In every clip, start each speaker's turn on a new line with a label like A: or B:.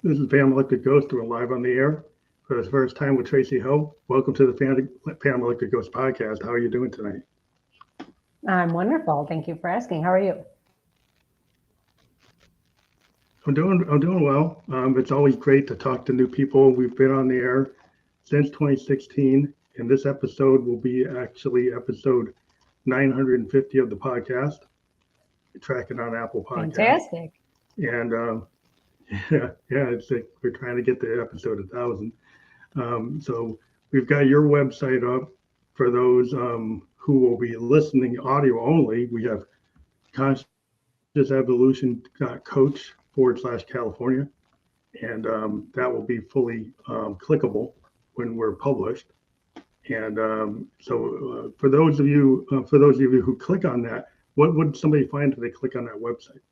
A: This is Pam Electric Ghost. We're live on the air for the first time with Traci Hill. Welcome to the Pam Electric Ghost podcast. How are you doing tonight?
B: I'm wonderful. Thank you for asking. How are you?
A: I'm doing well. It's always great to talk to new people. We've been on the air since 2016, and this episode will be actually episode 950 of the podcast. Tracking on Apple Podcasts.
B: Fantastic.
A: And it's like we're trying to get the episode 1,000. So we've got your website up for those who will be listening audio only. We have consciousevolution.coach/California, and that will be fully clickable when we're published. And so for those of you who click on that, what would somebody find if they click on that website?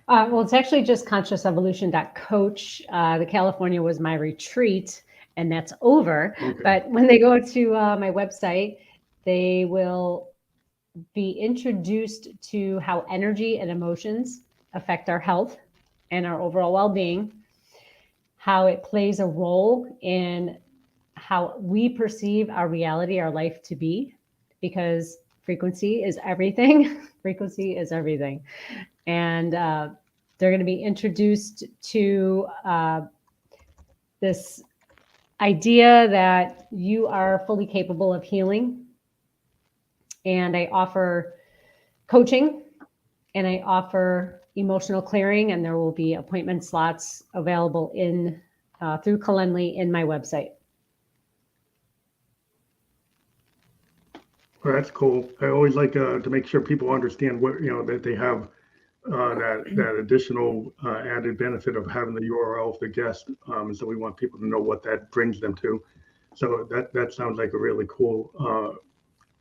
B: Well, it's actually just consciousevolution.coach. The California was my retreat, and that's over. Okay. But when they go to my website, they will be introduced to how energy and emotions affect our health and our overall well-being, how it plays a role in how we perceive our reality, our life to be, because frequency is everything. Frequency is everything. And they're going to be introduced to this idea that you are fully capable of healing. And I offer coaching, and I offer emotional clearing, and there will be appointment slots available through Calendly in my website.
A: Well, that's cool. I always like to make sure people understand what, that they have that additional added benefit of having the URL of the guest. So we want people to know what that brings them to. So that sounds like a really cool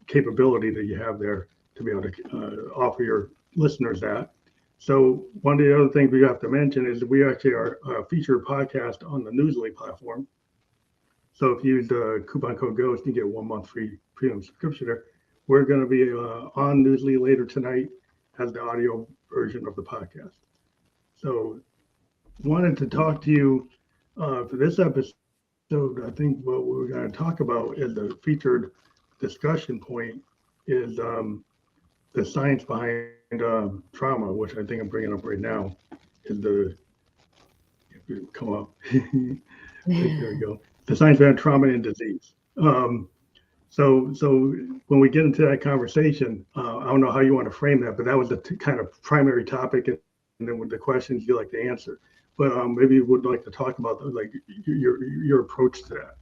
A: capability that you have there to be able to offer your listeners that. So one of the other things we have to mention is we actually are a featured podcast on the Newsly platform. So if you use the coupon code GHOST, you get 1 month free premium subscription there. We're going to be on Newsly later tonight as the audio version of the podcast. So wanted to talk to you for this episode. I think what we're going to talk about is the featured discussion point is the science behind trauma, which I think I'm bringing up right now, is if you come up, there we go. The science behind trauma and disease. So when we get into that conversation, I don't know how you want to frame that, but that was the kind of primary topic, and then with the questions you like to answer. But maybe you would like to talk about like your approach to that.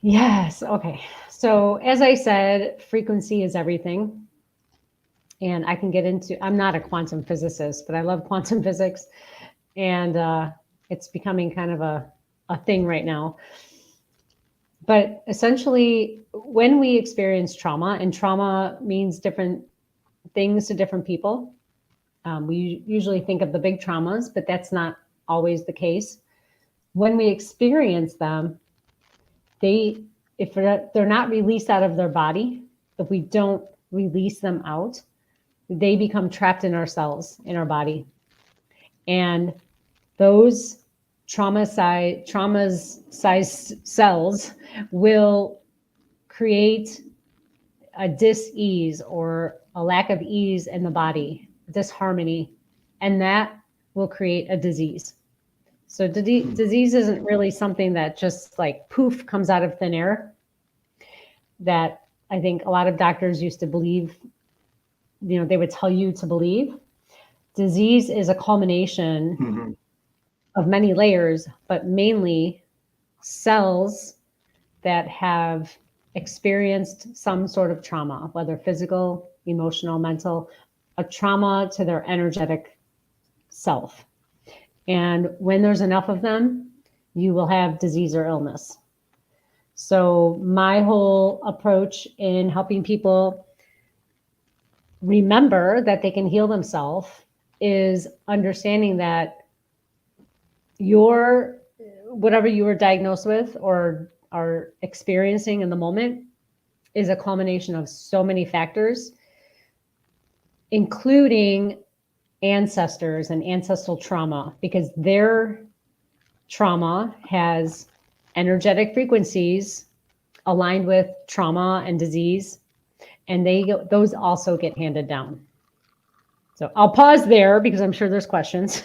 B: Yes. Okay. So as I said, frequency is everything. And I can get into, I'm not a quantum physicist, but I love quantum physics. And it's becoming kind of a thing right now. But essentially, when we experience trauma, and trauma means different things to different people, we usually think of the big traumas, but that's not always the case. When we experience them, if they're not released out of their body, if we don't release them out, they become trapped in our cells, in our body. And those trauma-sized cells will create a dis-ease or a lack of ease in the body, disharmony, and that will create a disease. So disease isn't really something that just like poof comes out of thin air, that I think a lot of doctors used to believe, they would tell you to believe. Disease is a culmination of many layers, but mainly cells that have experienced some sort of trauma, whether physical, emotional, mental, a trauma to their energetic self. And when there's enough of them, you will have disease or illness. So my whole approach in helping people remember that they can heal themselves is understanding that whatever you were diagnosed with or are experiencing in the moment is a culmination of so many factors, including ancestors and ancestral trauma, because their trauma has energetic frequencies aligned with trauma and disease, and those also get handed down. So I'll pause there because I'm sure there's questions.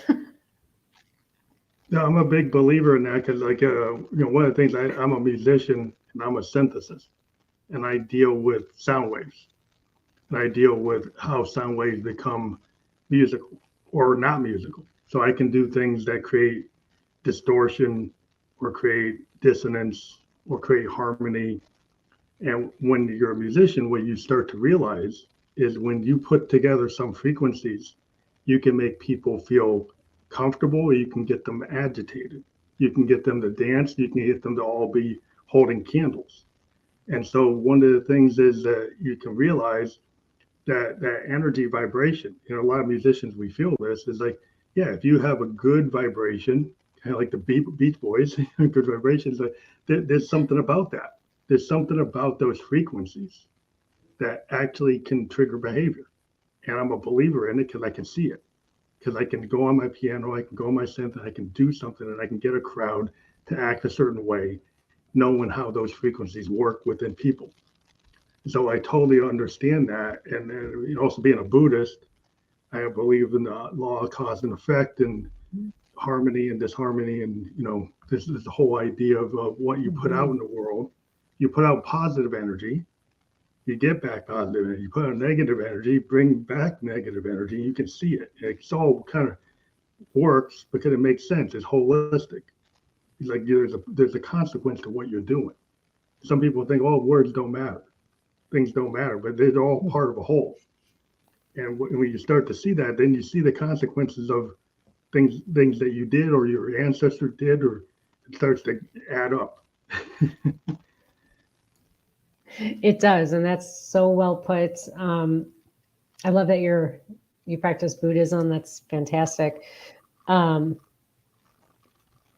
A: No, I'm a big believer in that because, like, one of the things I'm a musician and I'm a synthesist, and I deal with sound waves, and I deal with how sound waves become musical or not musical. So I can do things that create distortion or create dissonance or create harmony. And when you're a musician, what you start to realize is when you put together some frequencies, you can make people feel comfortable or you can get them agitated. You can get them to dance, you can get them to all be holding candles. And so one of the things is that you can realize that energy vibration, a lot of musicians, we feel this is like, yeah, if you have a good vibration, kind of like the Beach Boys, good vibrations, there's something about that. There's something about those frequencies that actually can trigger behavior. And I'm a believer in it because I can see it. Because I can go on my piano, I can go on my synth, and I can do something, and I can get a crowd to act a certain way, knowing how those frequencies work within people. So I totally understand that. And also being a Buddhist, I believe in the law of cause and effect and harmony and disharmony. And, this is the whole idea of what you put out in the world. You put out positive energy, you get back positive energy. You put out negative energy, bring back negative energy. You can see it. It's all kind of works because it makes sense. It's holistic. It's like there's a consequence to what you're doing. Some people think, oh, words don't matter. Things don't matter, but they're all part of a whole. And when you start to see that, then you see the consequences of things that you did or your ancestor did, or it starts to add up.
B: It does, and that's so well put. I love that you practice Buddhism. That's fantastic.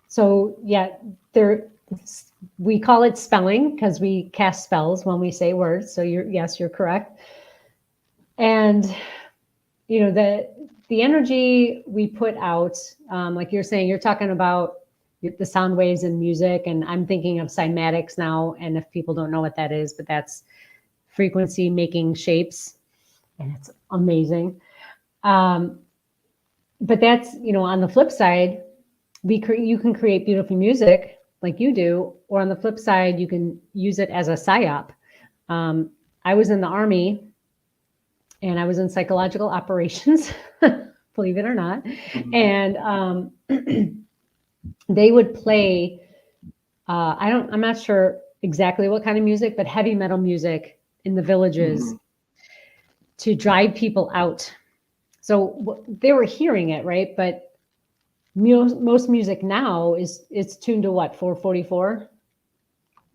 B: So yeah, we call it spelling because we cast spells when we say words. So you're correct. And the energy we put out, like you're saying, you're talking about the sound waves in music, and I'm thinking of cymatics now. And if people don't know what that is, but that's frequency making shapes, and it's amazing. But that's, on the flip side, you can create beautiful music like you do, or on the flip side, you can use it as a psyop. I was in the Army, and I was in psychological operations, believe it or not. And they would play, I'm not sure exactly what kind of music, but heavy metal music in the villages to drive people out. So they were hearing it, right? But most music now it's tuned to what, 444?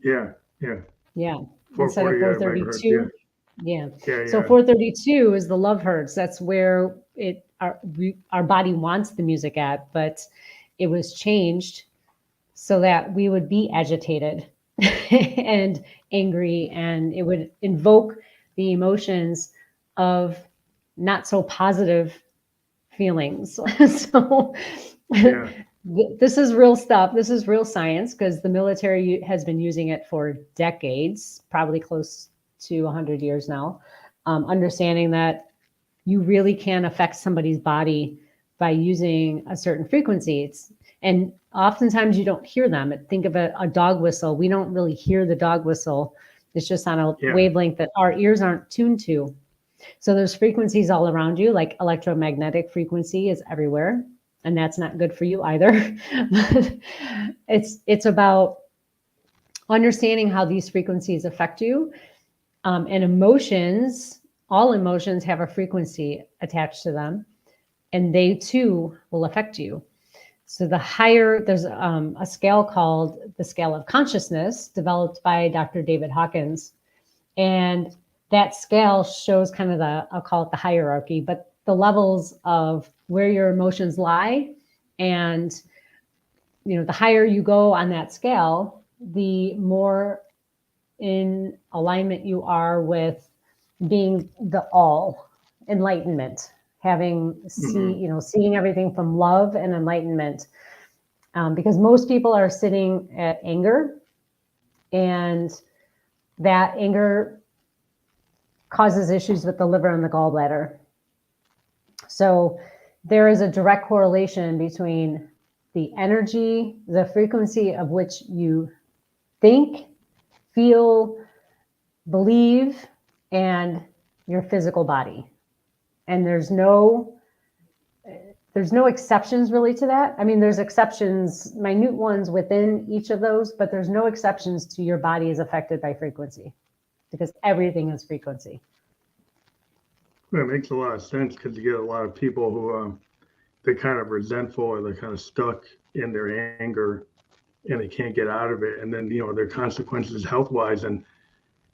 A: Yeah.
B: Instead of 432. Yeah. So
A: Yeah.
B: 432 is the love hertz. That's where our body wants the music at, but it was changed so that we would be agitated and angry, and it would invoke the emotions of not so positive feelings. So this is real stuff. This is real science, because the military has been using it for decades, probably close to 100 years now, understanding that you really can affect somebody's body by using a certain frequency. And oftentimes you don't hear them. Think of a dog whistle. We don't really hear the dog whistle. It's just on a wavelength that our ears aren't tuned to. So there's frequencies all around you, like electromagnetic frequency is everywhere, and that's not good for you either. But it's about understanding how these frequencies affect you. And emotions, all emotions have a frequency attached to them, and they too will affect you. So the higher, there's a scale called the scale of consciousness, developed by Dr. David Hawkins. And that scale shows kind of I'll call it the hierarchy, but the levels of where your emotions lie. And, the higher you go on that scale, the more in alignment you are with being the all, enlightenment, seeing everything from love and enlightenment. Because most people are sitting at anger, and that anger causes issues with the liver and the gallbladder. So there is a direct correlation between the energy, the frequency of which you think, feel, believe, and your physical body. And there's no exceptions really to that. I mean, there's exceptions, minute ones within each of those, but there's no exceptions to your body is affected by frequency, because everything is frequency.
A: Well, it makes a lot of sense, because you get a lot of people who they're kind of resentful, or they're kind of stuck in their anger, and they can't get out of it. And then, their consequences health-wise. And,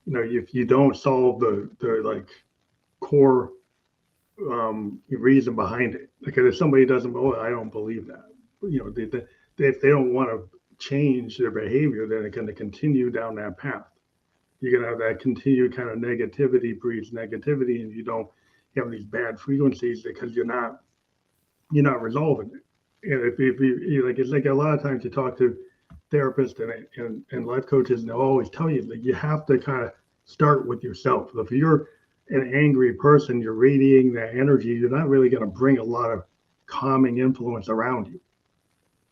A: if you don't solve the like core reason behind it, like if somebody doesn't, I don't believe that, if they don't want to change their behavior, then they're going to continue down that path. You're going to have that continued kind of negativity breeds negativity, and you have these bad frequencies because you're not resolving it. And if you like, it's like a lot of times you talk to therapists and life coaches, and they'll always tell you that you have to kind of start with yourself. If you're an angry person, you're radiating that energy, you're not really going to bring a lot of calming influence around you.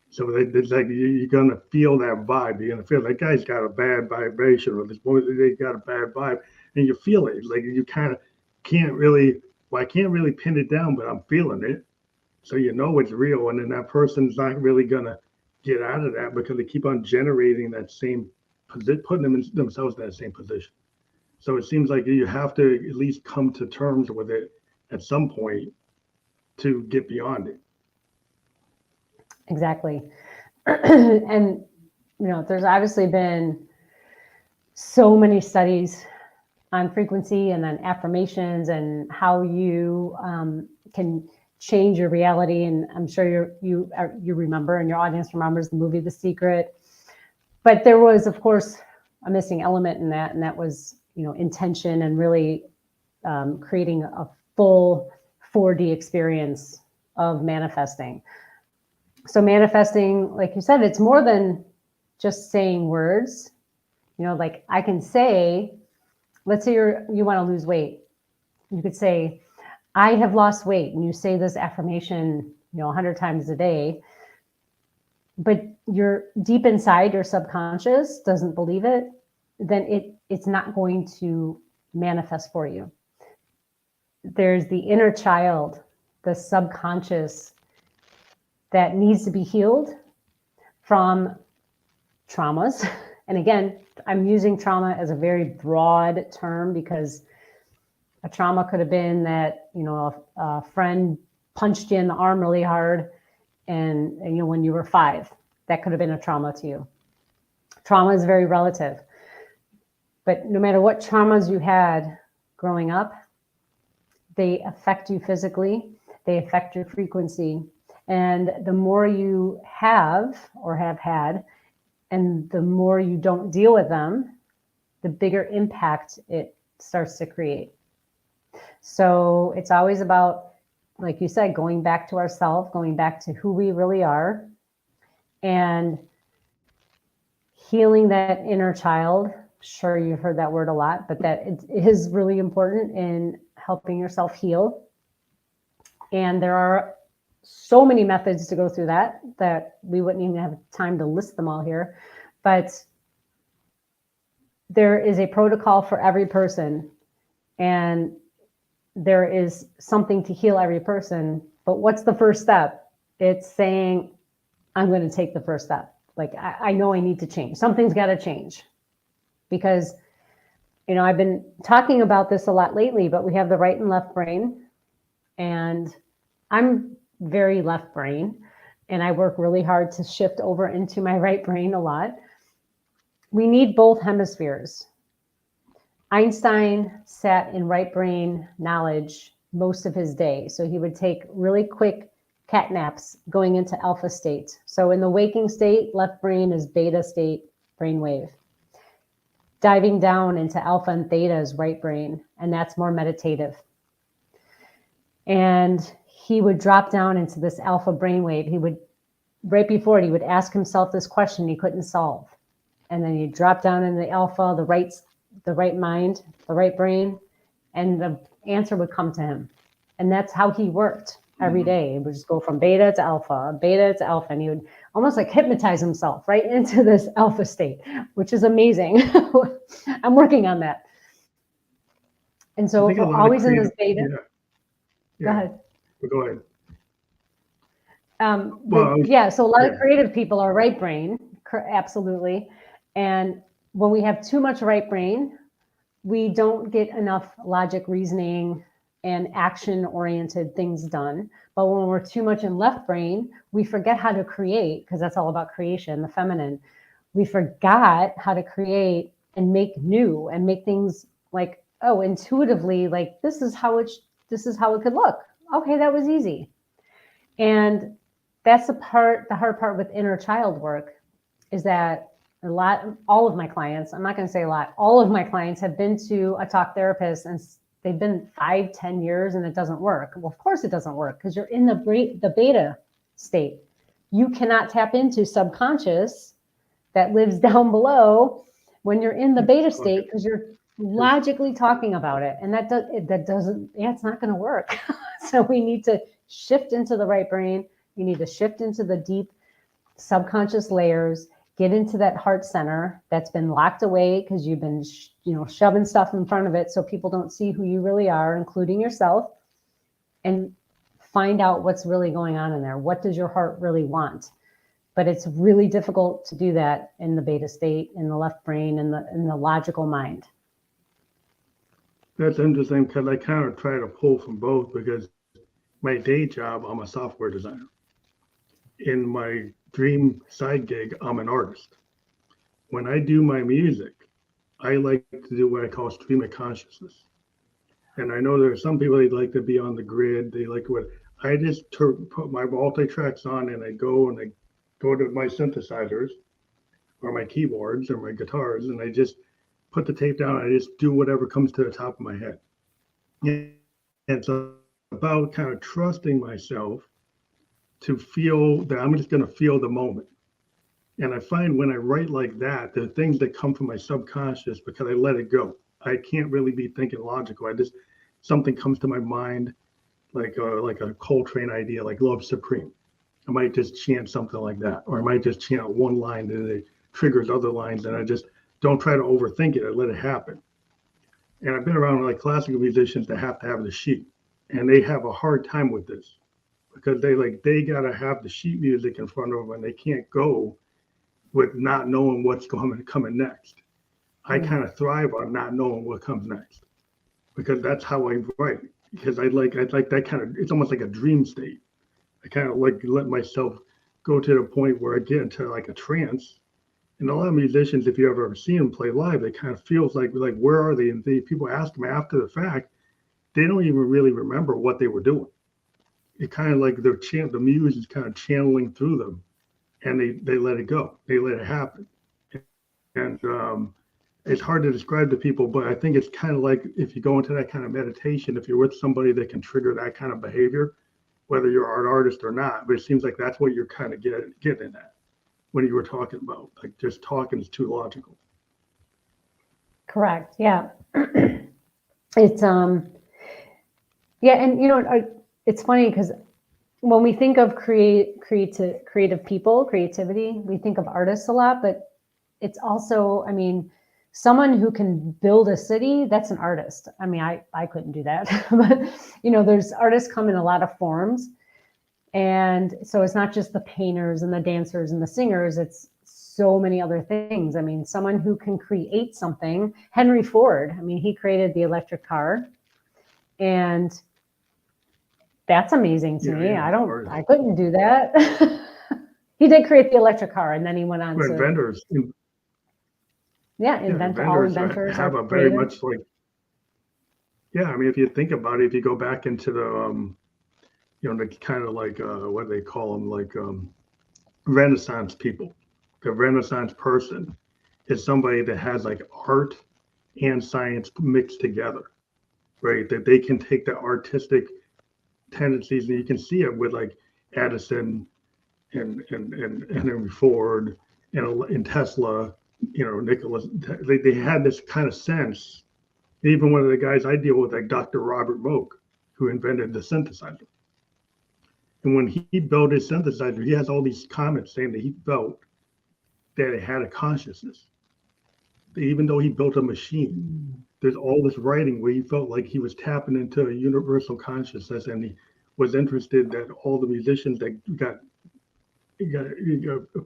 A: So it's like you're going to feel that vibe. You're going to feel that guy's got a bad vibration, or this boy, they got a bad vibe, and you feel it. It's like you kind of can't really, I can't really pin it down, but I'm feeling it. So it's real, and then that person's not really going to get out of that, because they keep on generating that same, putting themselves in that same position. So it seems like you have to at least come to terms with it at some point to get beyond it.
B: Exactly. And, there's obviously been so mmany studies on frequency and then affirmations and how you can change your reality. And I'm sure you remember, and your audience remembers the movie The Secret. But there was, of course, a missing element in that, and that was, intention, and really creating a full 4D experience of manifesting. So manifesting, like you said, it's more than just saying words. Like I can say, let's say you want to lose weight. You could say, I have lost weight. And you say this affirmation, 100 times a day, but you're deep inside, your subconscious doesn't believe it, then it's not going to manifest for you. There's the inner child, the subconscious, that needs to be healed from traumas. And again, I'm using trauma as a very broad term, because a trauma could have been that, a friend punched you in the arm really hard, and when you were 5, that could have been a trauma to you. Trauma is very relative. But no matter what traumas you had growing up, they affect you physically, they affect your frequency. And the more you have or have had, and the more you don't deal with them, the bigger impact it starts to create. So it's always about, like you said, going back to ourselves, going back to who we really are, and healing that inner child. Sure, you've heard that word a lot, but that it is really important in helping yourself heal. And there are so many methods to go through that we wouldn't even have time to list them all here. But there is a protocol for every person, and there is something to heal every person. But what's the first step? It's saying, I'm going to take the first step. Like, I know I need to change. Something's got to change. Because, I've been talking about this a lot lately, but we have the right and left brain. And I'm very left brain, and I work really hard to shift over into my right brain a lot. We need both hemispheres. Einstein sat in right brain knowledge most of his day. So he would take really quick cat naps going into alpha state. So in the waking state, left brain is beta state brainwave. Diving down into alpha and theta is right brain, and that's more meditative. And he would drop down into this alpha brainwave. He would, right before it, he would ask himself this question he couldn't solve. And then he'd drop down in the alpha, the right mind, the right brain, and the answer would come to him. And that's how he worked every day. He would just go from beta to alpha, and he would almost like hypnotize himself right into this alpha state, which is amazing. I'm working on that. And so if we're always in this beta, go ahead.
A: Go ahead.
B: So a lot of creative people are right brain, absolutely. And when we have too much right brain, we don't get enough logic, reasoning, and action-oriented things done. But when we're too much in left brain, we forget how to create, because that's all about creation, the feminine. We forgot how to create and make new and make things like, oh, intuitively, like this is how it could look. Okay, that was easy. And that's the hard part with inner child work, is that all of my clients, I'm not going to say a lot, all of my clients have been to a talk therapist and they've been 5-10 years and it doesn't work. Well, of course it doesn't work, because you're in the beta state. You cannot tap into subconscious that lives down below when you're in the beta state, because you're logically talking about it. And it's not going to work. So we need to shift into the right brain. You need to shift into the deep subconscious layers, get into that heart center that's been locked away because you've been shoving stuff in front of it so people don't see who you really are, including yourself, and find out what's really going on in there. What does your heart really want? But it's really difficult to do that in the beta state, in the left brain, in the logical mind.
A: That's interesting, because I kind of try to pull from both, because my day job, I'm a software designer. In my dream side gig, I'm an artist. When I do my music, I like to do what I call stream of consciousness. And I know there are some people that like to be on the grid. They like what I just put my multi-tracks on, and I go to my synthesizers or my keyboards or my guitars, and I just put the tape down. And I just do whatever comes to the top of my head. And it's about kind of trusting myself to feel that I'm just going to feel the moment. And I find when I write like that, the things that come from my subconscious, because I let it go. I can't really be thinking logical. Something comes to my mind, like a Coltrane idea, like Love Supreme. I might just chant something like that, or I might just chant one line and it triggers other lines, and I just don't try to overthink it. I let it happen. And I've been around like classical musicians that have to have the sheet, and they have a hard time with this, because they gotta have the sheet music in front of them, and they can't go with not knowing what's coming next. I kind of thrive on not knowing what comes next, because that's how I write. Because I like that kind of, it's almost like a dream state. I kind of like let myself go to the point where I get into like a trance. And a lot of musicians, if you ever seen them play live, it kind of feels like where are they? And people ask them after the fact, they don't even really remember what they were doing. It kind of like the muse is kind of channeling through them, and they let it go. They let it happen. And it's hard to describe to people, but I think it's kind of like if you go into that kind of meditation, if you're with somebody that can trigger that kind of behavior, whether you're an artist or not, but it seems like that's what you're kind of getting at when you were talking about, like just talking is too logical.
B: Correct. Yeah. It's yeah, and it's funny because when we think of creative people, creativity, we think of artists a lot, but it's also, I mean, someone who can build a city, that's an artist. I mean, I couldn't do that, but there's artists come in a lot of forms. And so it's not just the painters and the dancers and the singers, it's so many other things. I mean, someone who can create something, Henry Ford, I mean, he created the electric car, and that's amazing to me.
A: Yeah,
B: I couldn't do that. He did create the electric car, and then he went on to
A: inventors.
B: All inventors
A: have a very much like, I mean, if you think about it, if you go back into the the kind of like what they call them, like Renaissance people. The Renaissance person is somebody that has like art and science mixed together, right? That they can take the artistic tendencies, and you can see it with like Edison and Henry Ford and Tesla, Nicholas. They had this kind of sense. Even one of the guys I deal with, like Dr. Robert Moog, who invented the synthesizer. And when he built his synthesizer, he has all these comments saying that he felt that it had a consciousness. Even though he built a machine, there's all this writing where he felt like he was tapping into a universal consciousness, and he was interested that all the musicians that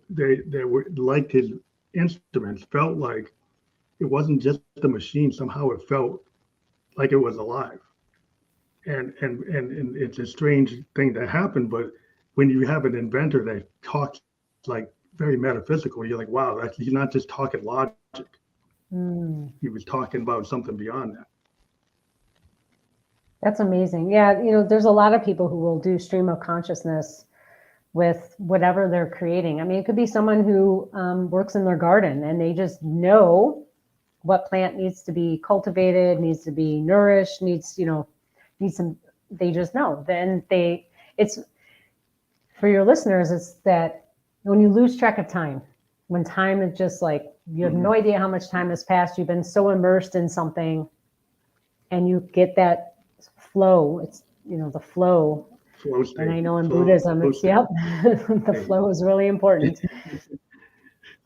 A: they were liked his instruments felt like it wasn't just a machine. Somehow it felt like it was alive. And it's a strange thing that happened, but when you have an inventor that talks like very metaphysical, you're like, wow, he's not just talking logic. He was talking about something beyond that.
B: That's amazing. Yeah, there's a lot of people who will do stream of consciousness with whatever they're creating. I mean, it could be someone who works in their garden and they just know what plant needs to be cultivated, needs to be nourished, needs some, they just know. Then it's for your listeners, it's that when you lose track of time, when time is just like, you have no idea how much time has passed, you've been so immersed in something, and you get that flow. It's, the flow.
A: Flow state.
B: And I know in Buddhism, the flow is really important.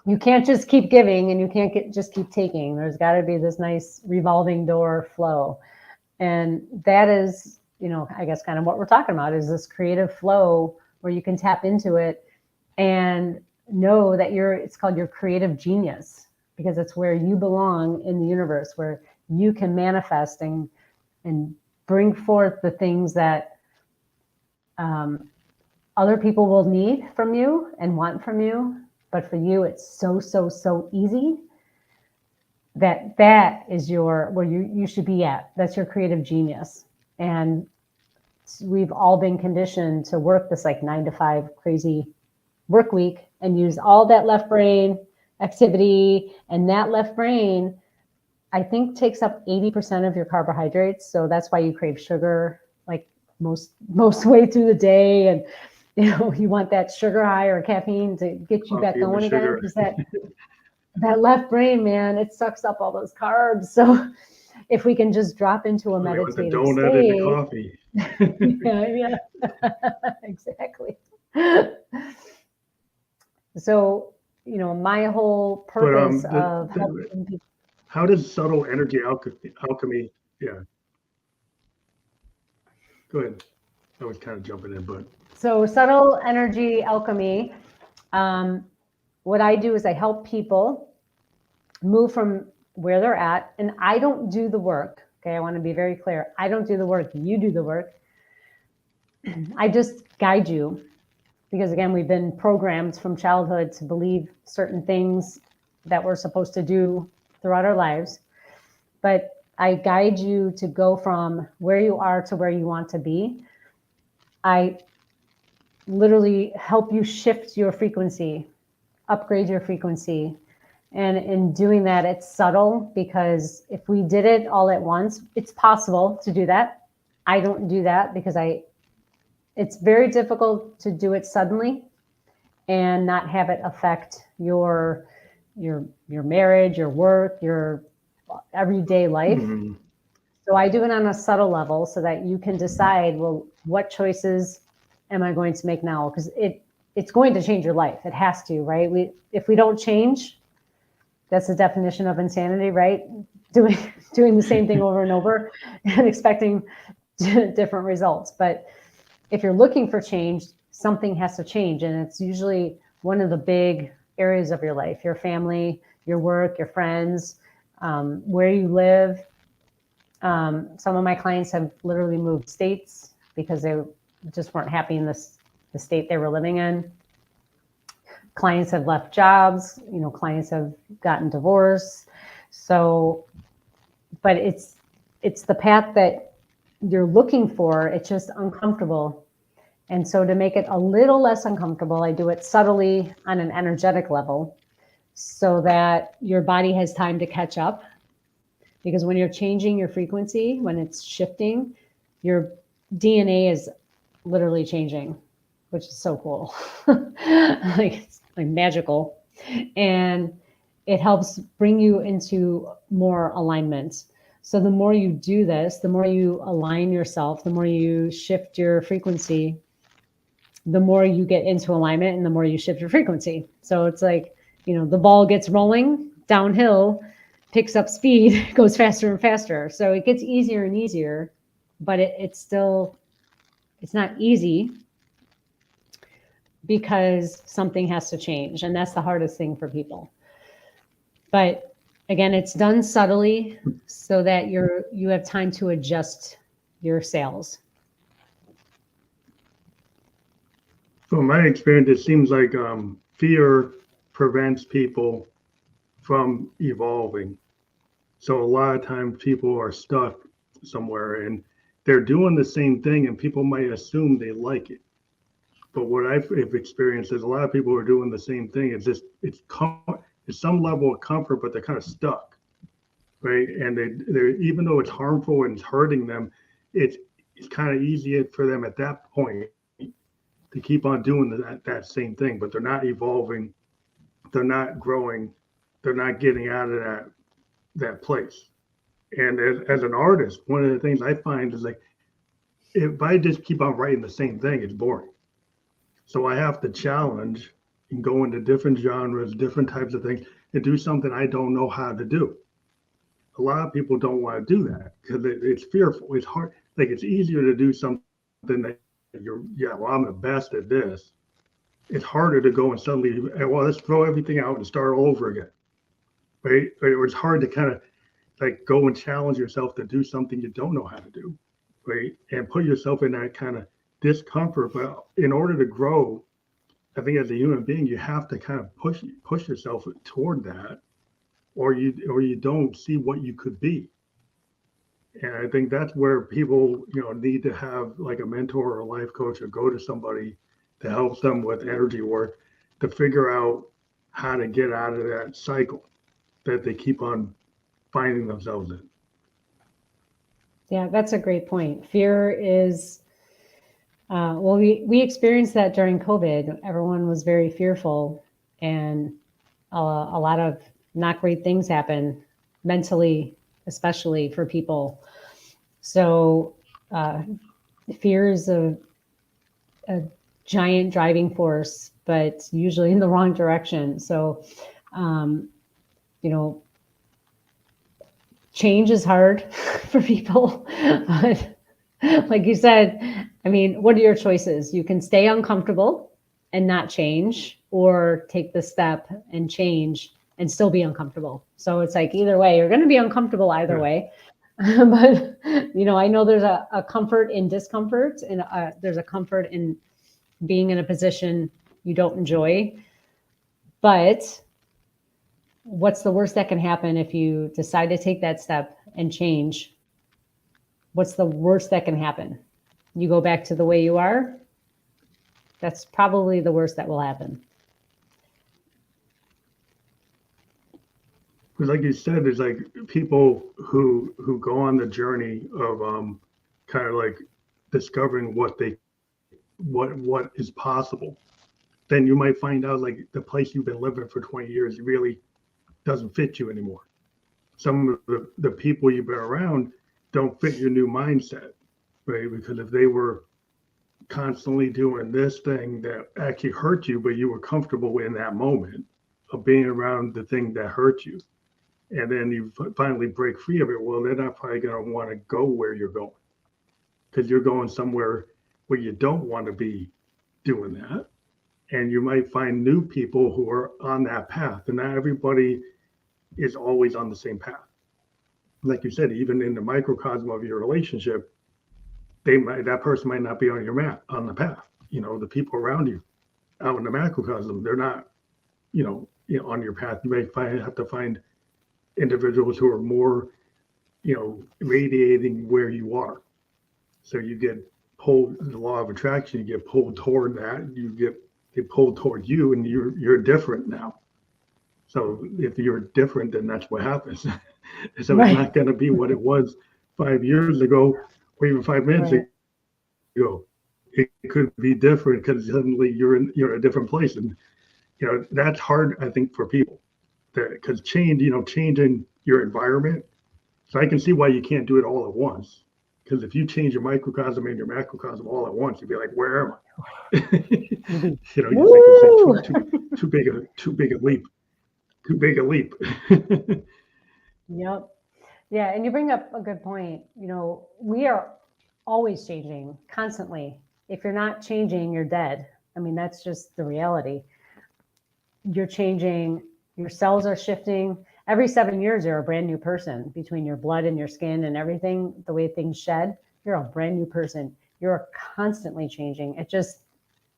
B: You can't just keep giving and you can't just keep taking. There's got to be this nice revolving door flow. And that is, I guess kind of what we're talking about is this creative flow where you can tap into it and know that it's called your creative genius, because it's where you belong in the universe, where you can manifest and bring forth the things that other people will need from you and want from you. But for you, it's so easy that is where you should be at. That's your creative genius. And we've all been conditioned to work this like 9 to 5 crazy work week and use all that left brain activity. And that left brain, I think, takes up 80% of your carbohydrates. So that's why you crave sugar like most way through the day. And you want that sugar high or caffeine to get you back going again, because that left brain, man, it sucks up all those carbs. So if we can just drop into a meditative
A: donut
B: state,
A: and the coffee.
B: yeah, exactly. So, my whole purpose of helping people.
A: How does subtle energy alchemy? Yeah. Go ahead. I was kind of jumping in, but.
B: So subtle energy alchemy, what I do is I help people move from where they're at, and I don't do the work. Okay, I want to be very clear. I don't do the work. You do the work. I just guide you, because again, we've been programmed from childhood to believe certain things that we're supposed to do throughout our lives. But I guide you to go from where you are to where you want to be. I literally help you shift your frequency, upgrade your frequency. And in doing that, it's subtle, because if we did it all at once, it's possible to do that. I don't do that because it's very difficult to do it suddenly and not have it affect your marriage, your work, your everyday life. Mm-hmm. So I do it on a subtle level so that you can decide, well, what choices am I going to make now? Because it's going to change your life. It has to, right? If we don't change, that's the definition of insanity, right? Doing the same thing over and over and expecting different results. But if you're looking for change, something has to change. And it's usually one of the big areas of your life: your family, your work, your friends, where you live. Some of my clients have literally moved states because they just weren't happy in the state they were living in. Clients have left jobs, clients have gotten divorced. So, but it's the path that you're looking for. It's just uncomfortable. And so to make it a little less uncomfortable, I do it subtly on an energetic level so that your body has time to catch up. Because when you're changing your frequency, when it's shifting, your DNA is literally changing, which is so cool. It's like magical. And it helps bring you into more alignment. So the more you do this, the more you align yourself, the more you shift your frequency, the more you get into alignment and the more you shift your frequency. So it's like, the ball gets rolling downhill, picks up speed, goes faster and faster. So it gets easier and easier, but it's not easy because something has to change. And that's the hardest thing for people. But again, it's done subtly so that you have time to adjust your sails.
A: From my experience, it seems like fear prevents people from evolving. So a lot of times people are stuck somewhere and they're doing the same thing and people might assume they like it. But what I've experienced is a lot of people are doing the same thing. It's some level of comfort, but they're kind of stuck, right? And they're even though it's harmful and it's hurting them, it's kind of easier for them at that point to keep on doing that same thing, but they're not evolving, they're not growing, they're not getting out of that place. And as an artist, one of the things I find is like, if I just keep on writing the same thing, it's boring. So I have to challenge and go into different genres, different types of things, and do something I don't know how to do. A lot of people don't want to do that because it's fearful. It's hard. Like it's easier to do something that I'm the best at this. It's harder to go and suddenly, well, let's throw everything out and start all over again, right? Or it's hard to kind of like go and challenge yourself to do something you don't know how to do, right? And put yourself in that kind of discomfort. But in order to grow, I think as a human being, you have to kind of push yourself toward that, or you don't see what you could be. And I think that's where people, need to have like a mentor or a life coach or go to somebody that helps them with energy work to figure out how to get out of that cycle that they keep on finding themselves in.
B: Yeah, that's a great point. Fear is, we experienced that during COVID. Everyone was very fearful, and a lot of not great things happen mentally, especially for people. So fear is a giant driving force, but usually in the wrong direction. So, change is hard for people. But like you said, I mean, what are your choices? You can stay uncomfortable and not change, or take the step and change and still be uncomfortable. So it's like either way, you're going to be uncomfortable either way. But, I know there's a comfort in discomfort, and there's a comfort in being in a position you don't enjoy. But what's the worst that can happen if you decide to take that step and change? What's the worst that can happen? You go back to the way you are? That's probably the worst that will happen.
A: Because like you said, there's like people who go on the journey of kind of like discovering what is possible. Then you might find out like the place you've been living for 20 years really doesn't fit you anymore. Some of the people you've been around don't fit your new mindset, right? Because if they were constantly doing this thing that actually hurt you, but you were comfortable in that moment of being around the thing that hurt you, and then you finally break free of it, well, they're not probably going to want to go where you're going, because you're going somewhere where you don't want to be doing that. And you might find new people who are on that path, and not everybody is always on the same path. Like you said, even in the microcosm of your relationship, that person might not be on the path. The people around you out in the macrocosm, they're not, on your path. You may have to find individuals who are more, radiating where you are. So you get pulled, the law of attraction, you get pulled toward that, you get pulled toward you, and you're different now. So if you're different, then that's what happens. So right. It's not going to be what it was 5 years ago or even 5 minutes ago. it could be different because suddenly you're in a different place, and that's hard, I think, for people, because changing your environment. So I can see why you can't do it all at once. Because if you change your microcosm and your macrocosm all at once, you'd be like, "Where am I?" You say too big a leap, too big a leap.
B: Yep. Yeah, and you bring up a good point. We are always changing constantly. If you're not changing, you're dead. I mean, that's just the reality. You're changing, your cells are shifting. Every 7 years, you're a brand new person between your blood and your skin and everything, the way things shed. You're a brand new person. You're constantly changing. It just,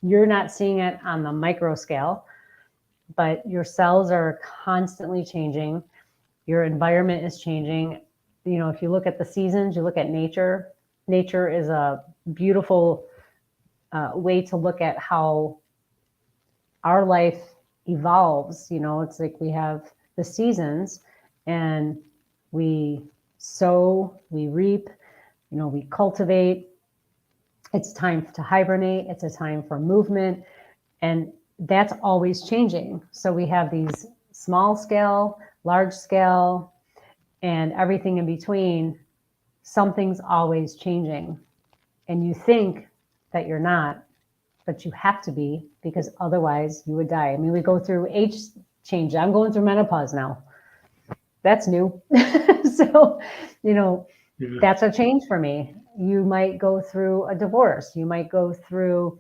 B: you're not seeing it on the micro scale, but your cells are constantly changing. Your environment is changing. If you look at the seasons, you look at nature. Nature is a beautiful way to look at how our life evolves. It's like we have the seasons, and we sow, we reap, we cultivate. It's time to hibernate. It's a time for movement, and that's always changing. So we have these small scale, large scale, and everything in between. Something's always changing, and you think that you're not, but you have to be, because otherwise you would die. I mean, we go through age change. I'm going through menopause now. That's new. So, that's a change for me. You might go through a divorce. You might go through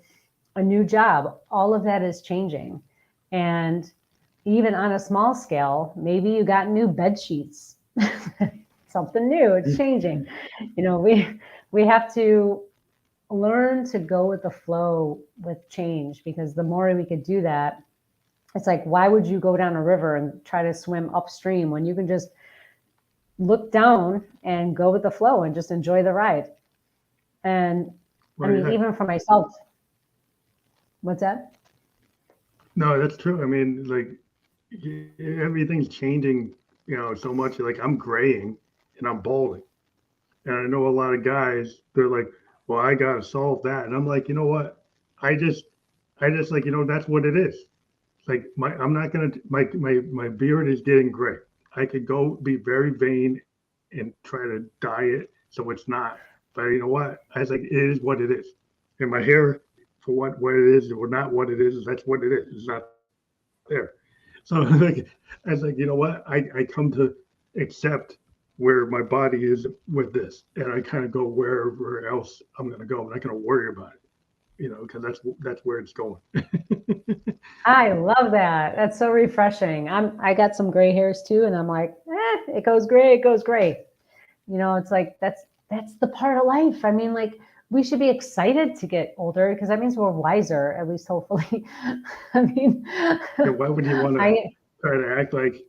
B: a new job. All of that is changing. And even on a small scale, maybe you got new bed sheets. Something new, it's changing. We have to learn to go with the flow with change, because the more we could do that, it's like, why would you go down a river and try to swim upstream when you can just look down and go with the flow and just enjoy the ride? And right. I mean, even for myself. What's that?
A: No, that's true. I mean, like, everything's changing, so much. Like, I'm graying and I'm balding. And I know a lot of guys, they're like, well, I got to solve that. And I'm like, you know what? I just like, that's what it is. Like, I'm not going to, my beard is getting gray. I could go be very vain and try to dye it so it's not. But you know what? I was like, it is what it is. And my hair, for what it is or not what it is, that's what it is. It's not there. So like, I was like, you know what? I come to accept where my body is with this, and I kind of go wherever else I'm going to go. I'm not going to worry about it, because that's where it's going.
B: I love that. That's so refreshing. I got some gray hairs too, and I'm like, it goes gray, it goes gray. It's like that's the part of life. I mean, like, we should be excited to get older, because that means we're wiser, at least hopefully. I mean,
A: why would you want to try to act like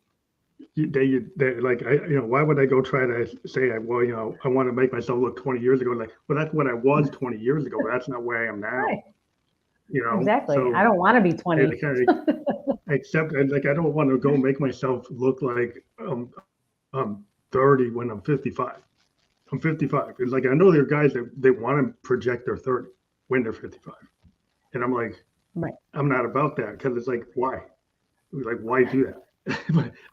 A: why would I go try to say, well, I want to make myself look 20 years ago? Like, well, that's what I was 20 years ago, but that's not where I am now.
B: Right. Exactly. So I don't want to be 20.
A: I kind of accept, like, I don't want to go make myself look like I'm 30 when I'm 55. I'm 55. It's like, I know there are guys that they want to project their 30 when they're 55. And I'm like,
B: right.
A: I'm not about that, because it's like, why? Like, why do that?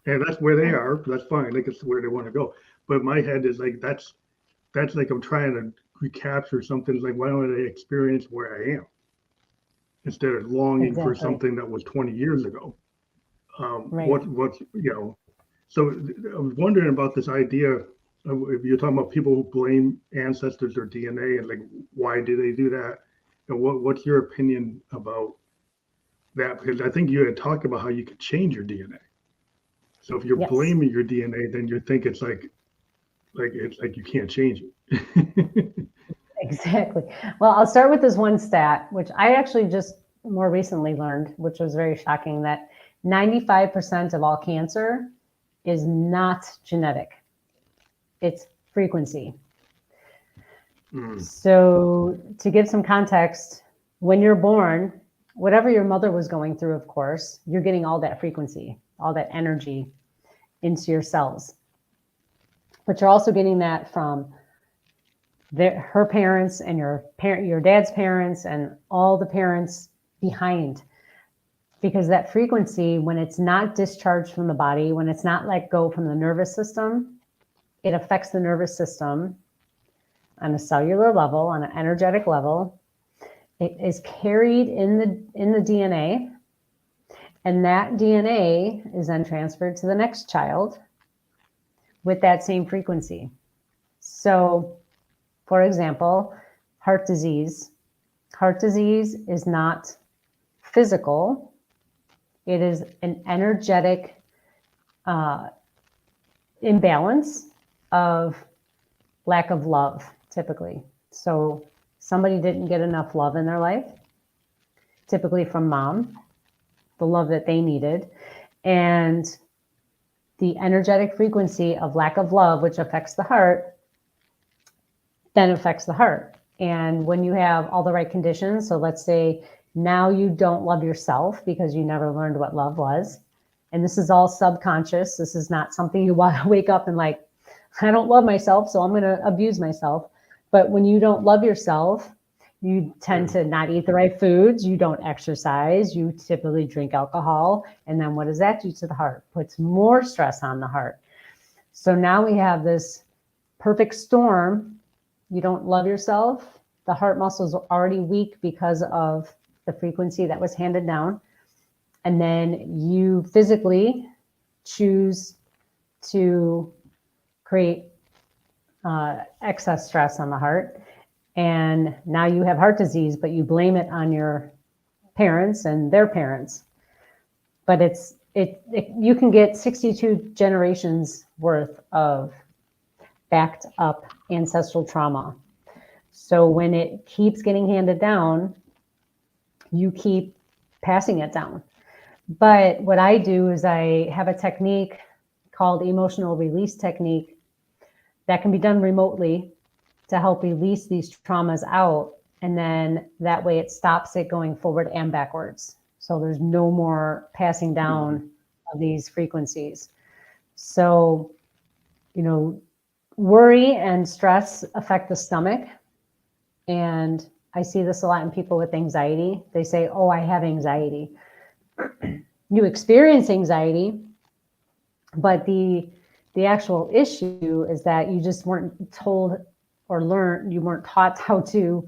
A: And that's where they are. That's fine. Like, it's where they want to go. But my head is like, that's like, I'm trying to recapture something. Like, why don't I experience where I am instead of longing for something that was 20 years ago?
B: Right.
A: What's so I was wondering about this idea of, if you're talking about people who blame ancestors or DNA, and like, why do they do that? And what's your opinion about that? Because I think you had talked about how you could change your DNA. So if you're blaming your DNA, then you think it's like it's like you can't change it.
B: Exactly. Well, I'll start with this one stat, which I actually just more recently learned, which was very shocking, that 95% of all cancer is not genetic. It's frequency. So to give some context, when you're born, whatever your mother was going through, of course, you're getting all that frequency, all that energy into your cells. But you're also getting that from her parents and your dad's parents and all the parents behind, because that frequency, when it's not discharged from the body, when it's not let go from the nervous system, it affects the nervous system on a cellular level, on an energetic level. It is carried in the DNA, and that DNA is then transferred to the next child with that same frequency. So, for example, heart disease. Heart disease is not physical. It is an energetic imbalance of lack of love, typically. So somebody didn't get enough love in their life, typically from mom, the love that they needed. And the energetic frequency of lack of love, which affects the heart, then affects the heart. And when you have all the right conditions, so let's say now you don't love yourself because you never learned what love was. And this is all subconscious. This is not something you want to wake up and like, I don't love myself, so I'm going to abuse myself. But when you don't love yourself, you tend to not eat the right foods. You don't exercise. You typically drink alcohol. And then what does that do to the heart? Puts more stress on the heart. So now we have this perfect storm. You don't love yourself. The heart muscles are already weak because of the frequency that was handed down. And then you physically choose to create excess stress on the heart. And now you have heart disease, but you blame it on your parents and their parents. But you can get 62 generations worth of backed up ancestral trauma. So when it keeps getting handed down, you keep passing it down. But what I do is I have a technique called emotional release technique that can be done remotely to help release these traumas out. And then that way it stops it going forward and backwards. So there's no more passing down of these frequencies. So, worry and stress affect the stomach. And I see this a lot in people with anxiety. They say, oh, I have anxiety. You experience anxiety, but the actual issue is that you just weren't told or learned, you weren't taught how to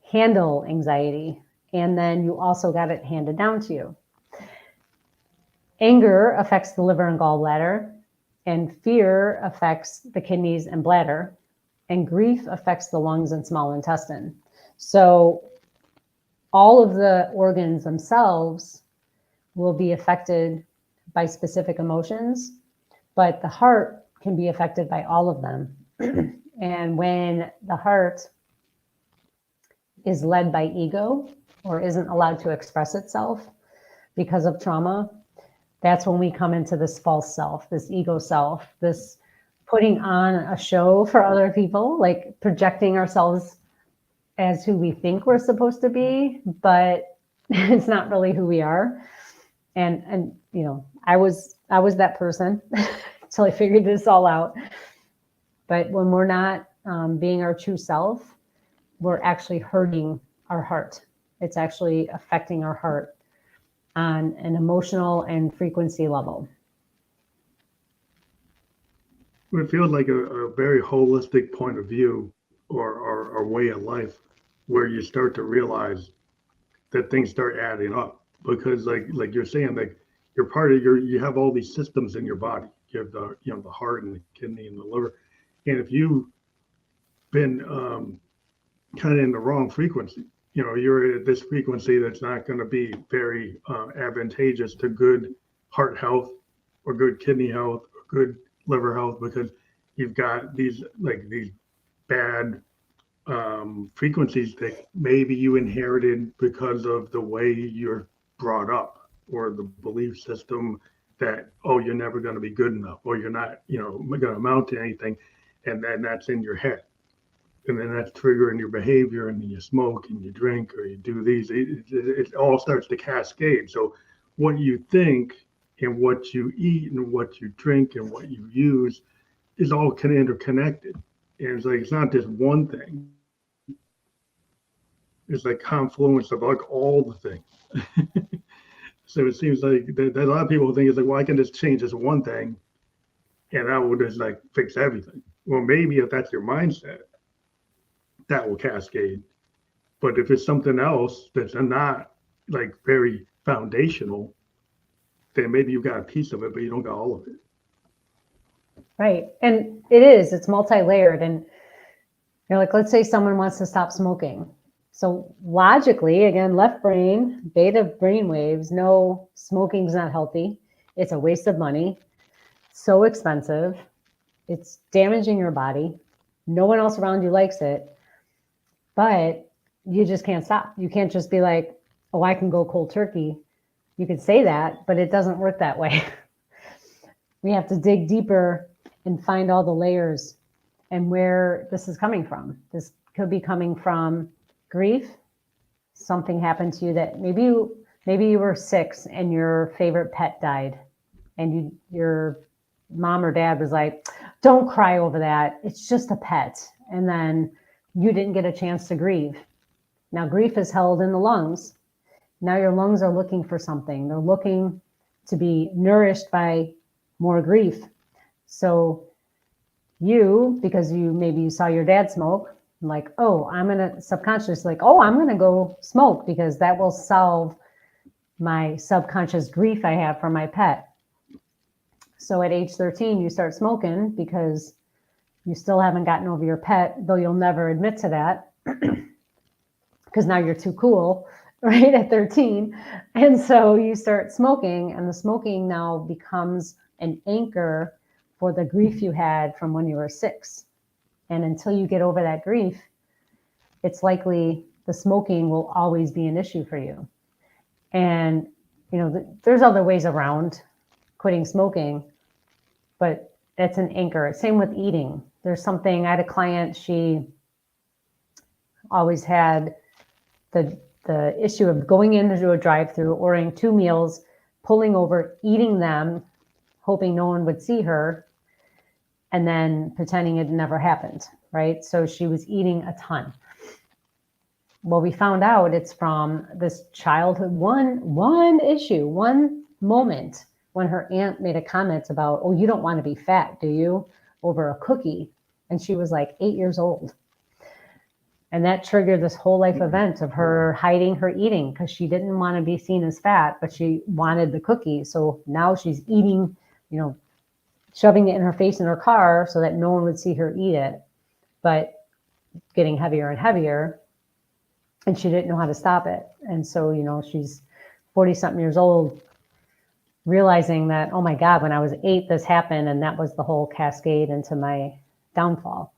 B: handle anxiety. And then you also got it handed down to you. Anger affects the liver and gallbladder, and fear affects the kidneys and bladder, and grief affects the lungs and small intestine. So all of the organs themselves will be affected by specific emotions, but the heart can be affected by all of them. And when the heart is led by ego or isn't allowed to express itself because of trauma, that's when we come into this false self, this ego self, this putting on a show for other people, like projecting ourselves as who we think we're supposed to be, but it's not really who we are. And I was that person until I figured this all out. But when we're not being our true self, we're actually hurting our heart. It's actually affecting our heart on an emotional and frequency level.
A: It feels like a very holistic point of view or way of life where you start to realize that things start adding up. Because like you're saying, like you're part of you have all these systems in your body. You have the heart and the kidney and the liver. And if you've been kind of in the wrong frequency, you're at this frequency that's not going to be very advantageous to good heart health or good kidney health or good liver health, because you've got these bad frequencies that maybe you inherited because of the way you're brought up or the belief system that, oh, you're never going to be good enough or you're not, going to amount to anything. And then that's in your head. And then that's triggering your behavior, and then you smoke and you drink or you do these. It all starts to cascade. So what you think and what you eat and what you drink and what you use is all interconnected. And it's like, it's not just one thing. It's like confluence of like all the things. So it seems like that a lot of people think it's like, well, I can just change this one thing and that will just like fix everything. Well, maybe if that's your mindset, that will cascade. But if it's something else that's not like very foundational, then maybe you got a piece of it, but you don't got all of it.
B: Right. And it's multi-layered. And you're like, let's say someone wants to stop smoking. So logically, again, left brain, beta brain waves, no, smoking's not healthy. It's a waste of money. So expensive. It's damaging your body. No one else around you likes it. But you just can't stop. You can't just be like, oh, I can go cold turkey. You could say that, but it doesn't work that way. We have to dig deeper and find all the layers and where this is coming from. This could be coming from grief. Something happened to you that maybe you were 6 and your favorite pet died, and your mom or dad was like, don't cry over that. It's just a pet. And then you didn't get a chance to grieve. Now grief is held in the lungs. Now your lungs are looking for something. They're looking to be nourished by more grief. So because you saw your dad smoke, like, oh, I'm going to subconsciously like, oh, I'm going to go smoke because that will solve my subconscious grief I have for my pet. So at age 13, you start smoking because you still haven't gotten over your pet, though you'll never admit to that because now you're too cool, right, at 13. And so you start smoking, and the smoking now becomes an anchor for the grief you had from when you were 6. And until you get over that grief, it's likely the smoking will always be an issue for you. And, there's other ways around quitting smoking, but it's an anchor. Same with eating. There's something, I had a client, she always had the issue of going into a drive-through, ordering 2 meals, pulling over, eating them, hoping no one would see her, and then pretending it never happened, right? So she was eating a ton. Well, we found out it's from this childhood, one issue, one moment when her aunt made a comment about, oh, you don't want to be fat, do you? Over a cookie. And she was like 8 years old. And that triggered this whole life event of her hiding her eating because she didn't want to be seen as fat, but she wanted the cookie. So now she's eating, shoving it in her face in her car so that no one would see her eat it, but getting heavier and heavier. And she didn't know how to stop it. And so, she's 40-something years old, realizing that, oh my God, when I was 8, this happened. And that was the whole cascade into my downfall.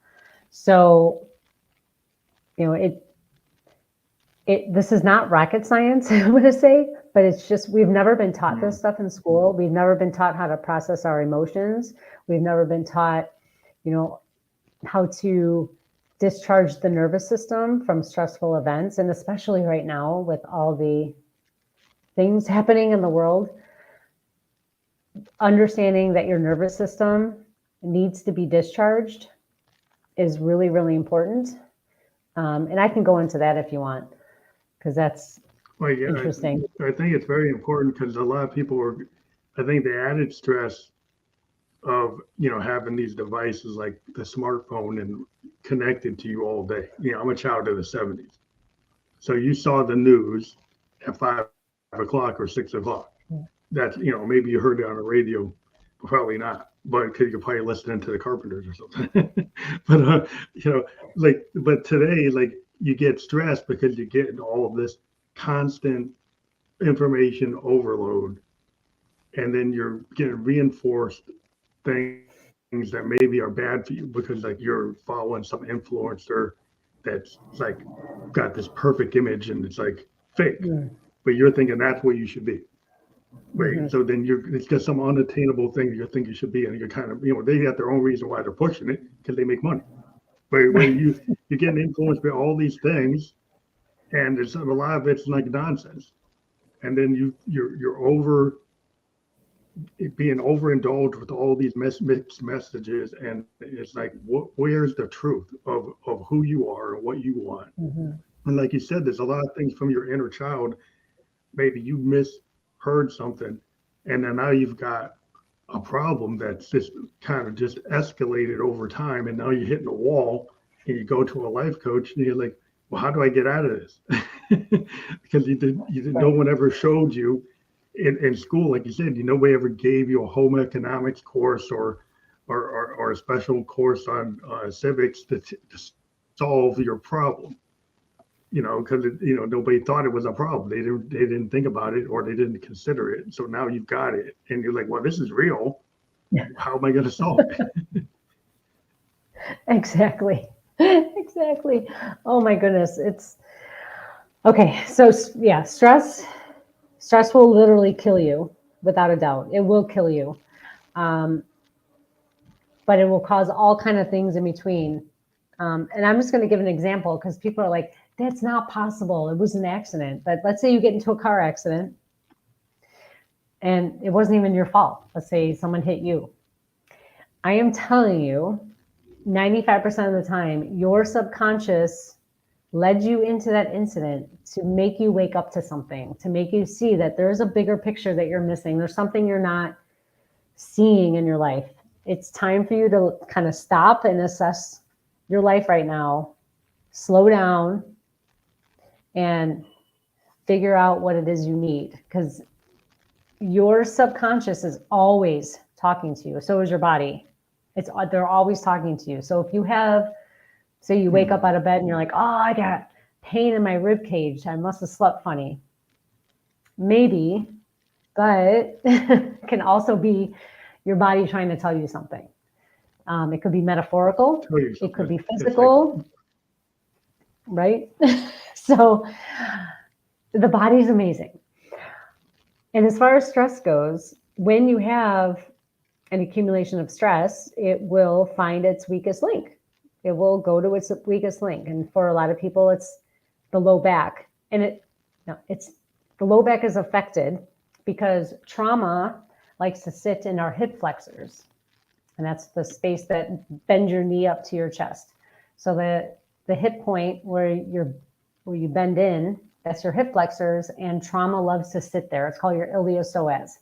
B: So, this is not rocket science, I'm going to say, but it's just, we've never been taught this stuff in school. We've never been taught how to process our emotions. We've never been taught, how to discharge the nervous system from stressful events. And especially right now with all the things happening in the world, understanding that your nervous system needs to be discharged is really, really important. And I can go into that if you want, because that's interesting.
A: I think it's very important because a lot of people I think the added stress of, having these devices like the smartphone and connected to you all day. I'm a child of the 70s. So you saw the news at 5 o'clock or 6 o'clock. That's, maybe you heard it on the radio, probably not, but because you're probably listening to the Carpenters or something. But, but today, like, you get stressed because you're getting all of this constant information overload. And then you're getting reinforced things that maybe are bad for you because like you're following some influencer that's like got this perfect image and it's like fake, but you're thinking that's where you should be. Right. Mm-hmm. So then it's just some unattainable thing you think you should be. And you're kind of, they got their own reason why they're pushing it because they make money. But when you're getting influenced by all these things and there's a lot of it's like nonsense. And then you're over being overindulged with all these mixed messages, and it's like, where's the truth of who you are and what you want?
B: Mm-hmm.
A: And like you said, there's a lot of things from your inner child. Maybe you misheard something, and then now you've got a problem that's just kind of just escalated over time, and now you're hitting a wall, and you go to a life coach, and you're like, well, how do I get out of this? Because no
B: Right.
A: one ever showed you in school, like you said, nobody ever gave you a home economics course or a special course on civics to solve your problem. Because nobody thought it was a problem. They didn't think about it, or they didn't consider it. So now you've got it, and you're like, well, this is real. How am I going to solve it?
B: Exactly. Exactly. Oh my goodness. It's okay. So yeah, stress will literally kill you without a doubt. It will kill you. Um, but it will cause all kind of things in between. And I'm just going to give an example because people are like, that's not possible. It was an accident. But let's say you get into a car accident and it wasn't even your fault. Let's say someone hit you. I am telling you, 95% of the time, your subconscious led you into that incident to make you wake up to something, to make you see that there's a bigger picture that you're missing. There's something you're not seeing in your life. It's time for you to kind of stop and assess your life right now, slow down, and figure out what it is you need. Because your subconscious is always talking to you. So is your body. They're always talking to you. So if you have, say you wake up out of bed and you're like, oh, I got pain in my rib cage. I must have slept funny. Maybe, but it can also be your body trying to tell you something. It could be metaphorical. It could be physical, right? So the body's amazing. And as far as stress goes, when you have an accumulation of stress, it will find its weakest link. It will go to its weakest link. And for a lot of people, it's the low back. And it's the low back is affected because trauma likes to sit in our hip flexors. And that's the space that bends your knee up to your chest. So the hip point where you bend in, that's your hip flexors, and trauma loves to sit there. It's called your iliopsoas.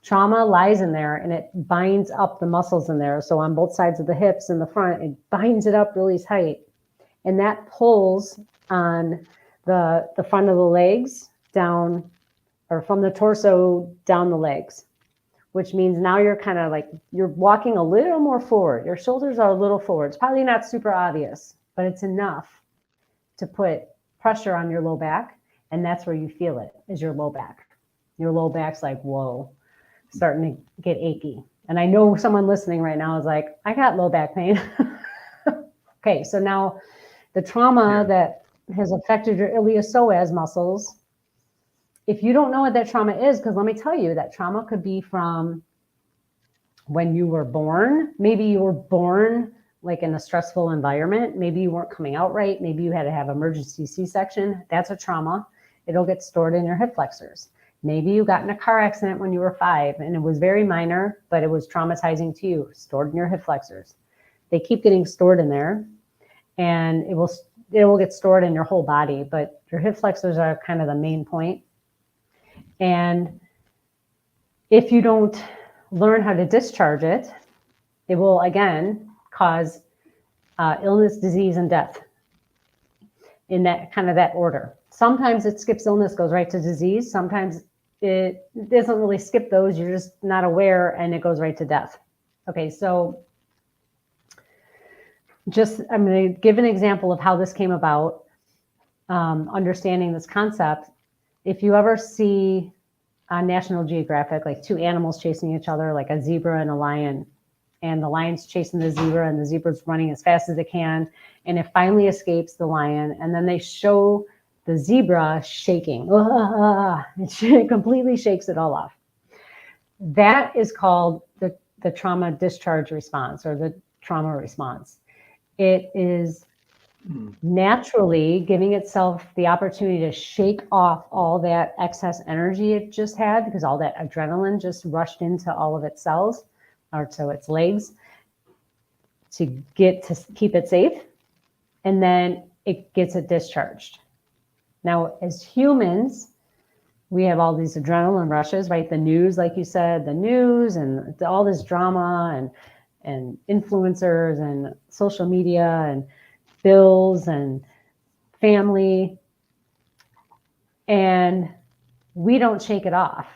B: Trauma lies in there and it binds up the muscles in there. So on both sides of the hips and the front, it binds it up really tight. And that pulls on the front of the legs down, or from the torso down the legs, which means now you're kind of like, you're walking a little more forward. Your shoulders are a little forward. It's probably not super obvious, but it's enough to put pressure on your low back. And that's where you feel it, is your low back. Your low back's like, whoa, starting to get achy. And I know someone listening right now is like, I got low back pain. Okay, so now the trauma that has affected your iliopsoas muscles, if you don't know what that trauma is, because let me tell you, that trauma could be from when you were born. Maybe you were born like in a stressful environment. Maybe you weren't coming out right. Maybe you had to have emergency C-section. That's a trauma. It'll get stored in your hip flexors. Maybe you got in a car accident when you were 5 and it was very minor, but it was traumatizing to you, stored in your hip flexors. They keep getting stored in there, and it will get stored in your whole body, but your hip flexors are kind of the main point. And if you don't learn how to discharge it, it will again cause illness, disease, and death in that order. Sometimes it skips illness, goes right to disease. Sometimes it doesn't really skip those. You're just not aware, and it goes right to death. Okay, so I'm going to give an example of how this came about, understanding this concept. If you ever see on National Geographic, like 2 animals chasing each other, like a zebra and a lion, and the lion's chasing the zebra and the zebra's running as fast as it can, and it finally escapes the lion, and then they show the zebra shaking. It completely shakes it all off. That is called the trauma discharge response, or the trauma response. It is naturally giving itself the opportunity to shake off all that excess energy it just had, because all that adrenaline just rushed into all of its cells or to its legs to keep it safe. And then it gets it discharged. Now, as humans, we have all these adrenaline rushes, right? The news, like you said, the news and all this drama and influencers and social media and bills and family. And we don't shake it off.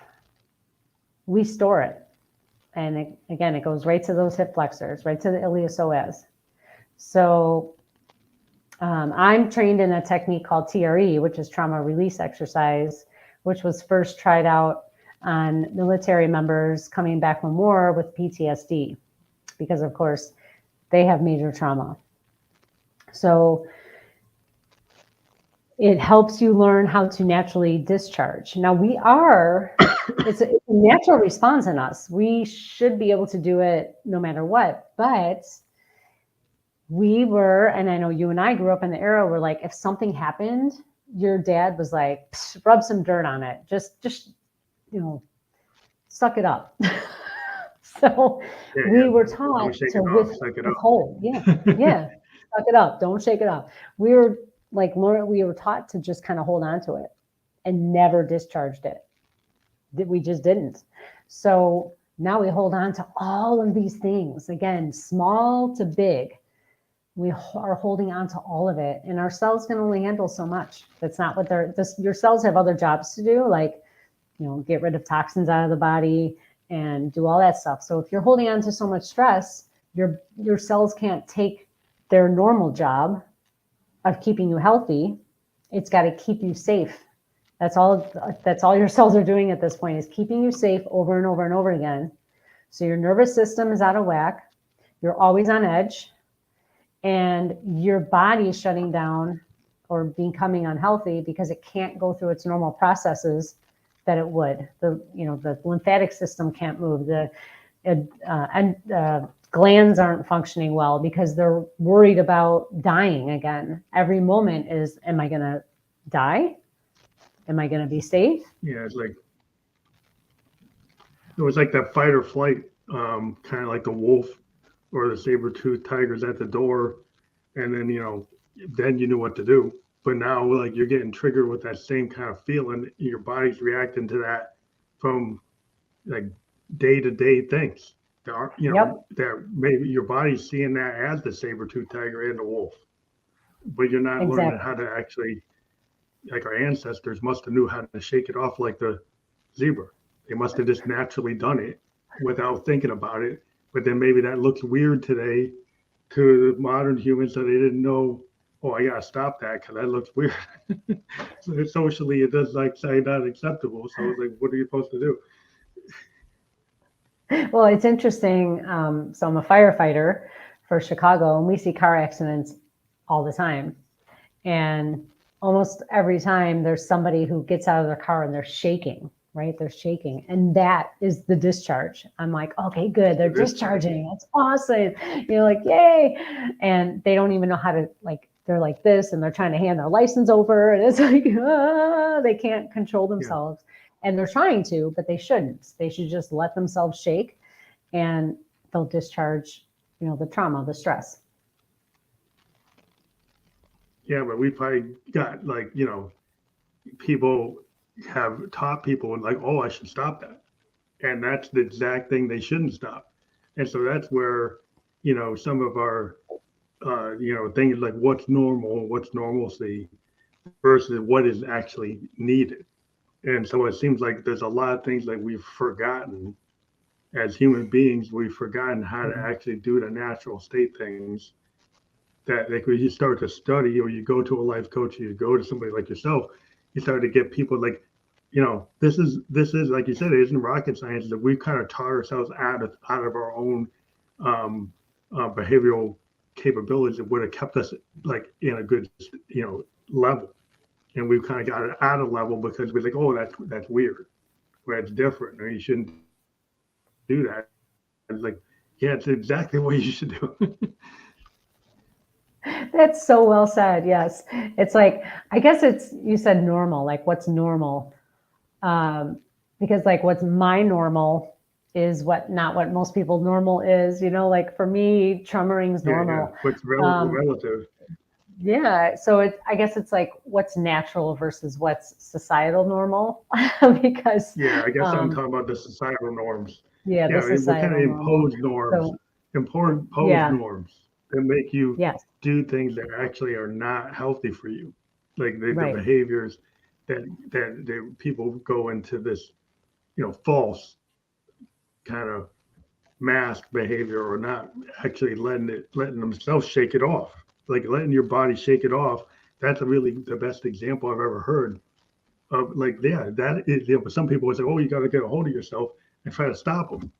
B: We store it. And again, it goes right to those hip flexors, right to the iliopsoas. So I'm trained in a technique called TRE, which is trauma release exercise, which was first tried out on military members coming back from war with PTSD, because of course they have major trauma. So it helps you learn how to naturally discharge. Now it's a natural response in us. We should be able to do it no matter what, but we were, and I know you and I grew up in the era where, like, if something happened, your dad was like, rub some dirt on it. Just, suck it up. So we were taught to withhold. Yeah. Suck it up. Don't shake it up. We were taught to just kind of hold on to it and never discharged it. We just didn't. So now we hold on to all of these things, again, small to big. We are holding on to all of it, and our cells can only handle so much. That's not what your cells have other jobs to do, like, get rid of toxins out of the body and do all that stuff. So if you're holding on to so much stress, your cells can't take their normal job of keeping you healthy. It's got to keep you safe. That's all your cells are doing at this point, is keeping you safe over and over and over again. So your nervous system is out of whack. You're always on edge. And your body is shutting down or becoming unhealthy because it can't go through its normal processes that it would. The lymphatic system can't move. The glands aren't functioning well because they're worried about dying again. Every moment is, am I going to die? Am I going to be safe?
A: Yeah, it was like that fight or flight, kind of like the wolf or the saber-toothed tiger's at the door, and then then you knew what to do. But now, like, you're getting triggered with that same kind of feeling. Your body's reacting to that from like day-to-day things. That maybe your body's seeing that as the saber-toothed tiger and the wolf, but you're not learning how to actually, like our ancestors must have knew how to shake it off like the zebra. They must have just naturally done it without thinking about it. But then maybe that looks weird today to the modern humans, so they didn't know, oh, I gotta stop that because that looks weird. So socially, it does say not acceptable. So it's like, what are you supposed to do?
B: Well, it's interesting. So I'm a firefighter for Chicago, and we see car accidents all the time. And almost every time there's somebody who gets out of their car and they're shaking, right? They're shaking. And that is the discharge. I'm like, okay, good. They're discharging. That's awesome. You're like, yay. And they don't even know how to, they're like this, and they're trying to hand their license over. And it's like, they can't control themselves. Yeah. And they're trying to, but they shouldn't. They should just let themselves shake, and they'll discharge, the trauma, the stress.
A: Yeah, but we probably got people have taught people oh, I should stop that. And that's the exact thing they shouldn't stop. And so that's where, some of our, things like what's normal, what's normalcy versus what is actually needed. And so it seems like there's a lot of things that we've forgotten as human beings. We've forgotten how to actually do the natural state things that, like, when you start to study, or you go to a life coach, or you go to somebody like yourself, you start to get people like, this is like you said, it isn't rocket science, that we've kind of taught ourselves out of our own behavioral capabilities that would have kept us in a good level, and we've kind of got it out of level because we're like, oh, that's weird, where it's different, or you shouldn't do that. It's like, yeah, it's exactly what you should do.
B: That's so well said. Yes. It's like, I guess it's, you said normal, like what's normal. Because like what's my normal is not what most people normal is, like for me, tremoring's
A: Yeah,
B: normal.
A: what's
B: Um,
A: relative.
B: yeah. So I guess it's like what's natural versus what's societal normal because,
A: Yeah, I guess I'm
B: um,
A: talking about the societal norms.
B: yeah, the
A: Yeah, we're kind of
B: societal normal.
A: imposed norms,
B: So
A: imposed
B: yeah,
A: norms that make you
B: yes,
A: do things that actually are not healthy for you, like the
B: right.
A: behaviors that people go into this, false kind of mask behavior, or not actually letting themselves shake it off, like letting your body shake it off. That's really the best example I've ever heard of, like, yeah, that is, some people would say, oh, you got to get a hold of yourself and try to stop them,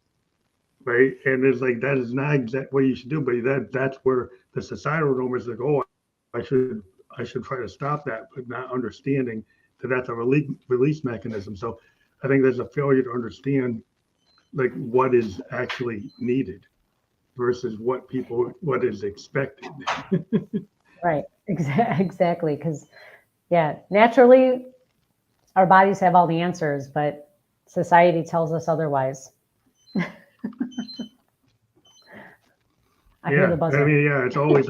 A: right? And it's like, that is not exactly what you should do, but that's where the societal norm is, like, oh, I should try to stop that, but not understanding that that's a release mechanism. So I think there's a failure to understand like what is actually needed versus what is expected.
B: Right. Exactly. Because, yeah, naturally, our bodies have all the answers, but society tells us otherwise. I hear the
A: Yeah, I
B: buzzer.
A: mean, yeah, it's always,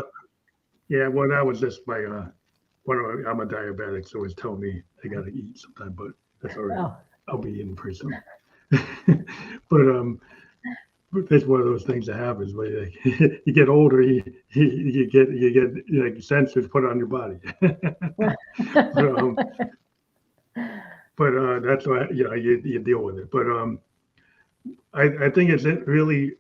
A: yeah. Well, that was just my I'm a diabetic, so it's telling me I got to eat sometime, but that's all right.
B: Oh,
A: I'll be eating pretty soon. But that's one of those things that happens when you get older, you get like sensors put on your body. but that's why you deal with it. But I think it's really